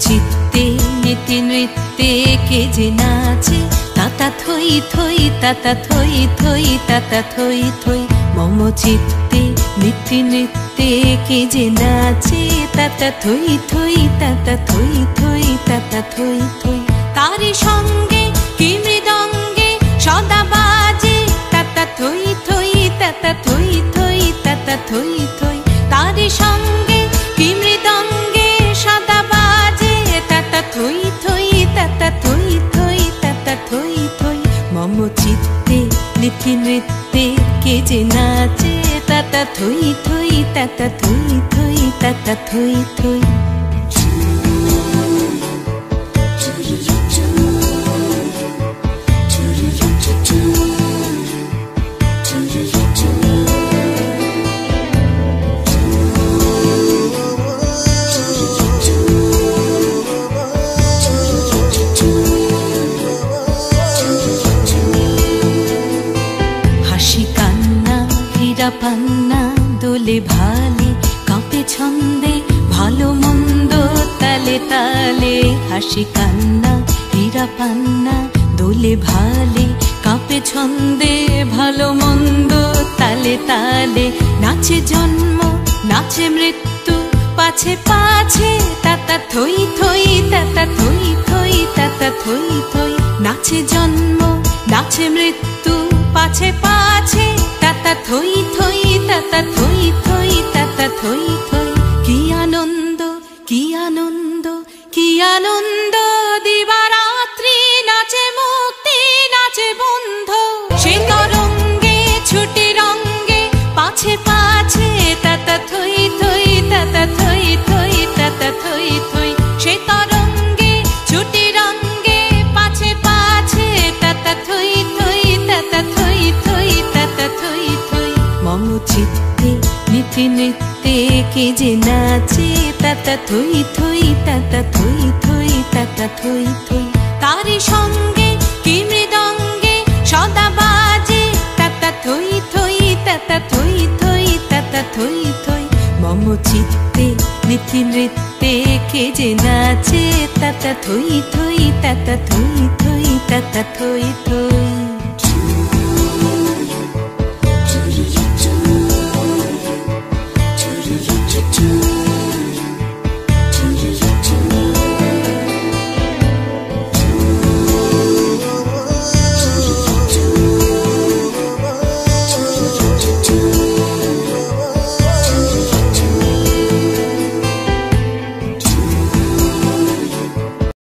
চিত্তে নীতি নৃত্যে কে যে নাচে তাতা থই থই তাতা থই থই তাতা থই থই। মম চিত্তে নীতি নৃত্যে কে যে নাচে তাতা থই থই তাতা থই থই তাতা থই থই। তারি সঙ্গে কি মৃদঙ্গে সদা বাজে তাতা থই থই তাতা থই থই তাতা থই থই। তারি সঙ্গে কি মৃদঙ্গে সদা বাজে তাতা থই থই তাতা থই থই তাতা থই থই। মম চিত্তে নীতি নৃত্যে কে যে নাচে তাতা থই থই তাতা থই থই তাতা থই থই। পান্না দোলে ভালে কাঁপে ছন্দে ভালো মন্দ তালে তালে। হাসি কান্না হীরা পান্না দোলে ভালে কাঁপে ছন্দে ভালো মন্দ তালে তালে। নাচে জন্ম নাচে মৃত্যু পাছে পাছে তাতা থই থই তাতা থই থই তাতা থই থই। নাচে জন্ম নাচে মৃত্যু পাছে পাছে তাতা থই থই তাতা থই থই তাতা থই থই। কি আনন্দ কি আনন্দ কি আনন্দ দিবারাত্রি নাচে মুক্তি নাচে বন্ধ। সে তরঙ্গে ছুটি রঙ্গে পাছে পাছে তাতা থই থই তাতা থই থই তাতা থই থই। সে তরঙ্গে ছুটি রঙ্গে পাছে পাছে তাতা থই থই তাতা থই থই তাতা থই থই। মম চিত্তে নীতি নৃত্যে কে যে নাচে তাতা থই থই তাতা থই থই তাতা থই থই। তারি সঙ্গে কি মৃদঙ্গে সদা বাজে তাতা থই থই তাতা থই থই তাতা থই থই। মম চিত্তে নীতি নৃত্যে কে যে নাচে তাতা থই থই তাতা থই থই তাতা থই থই।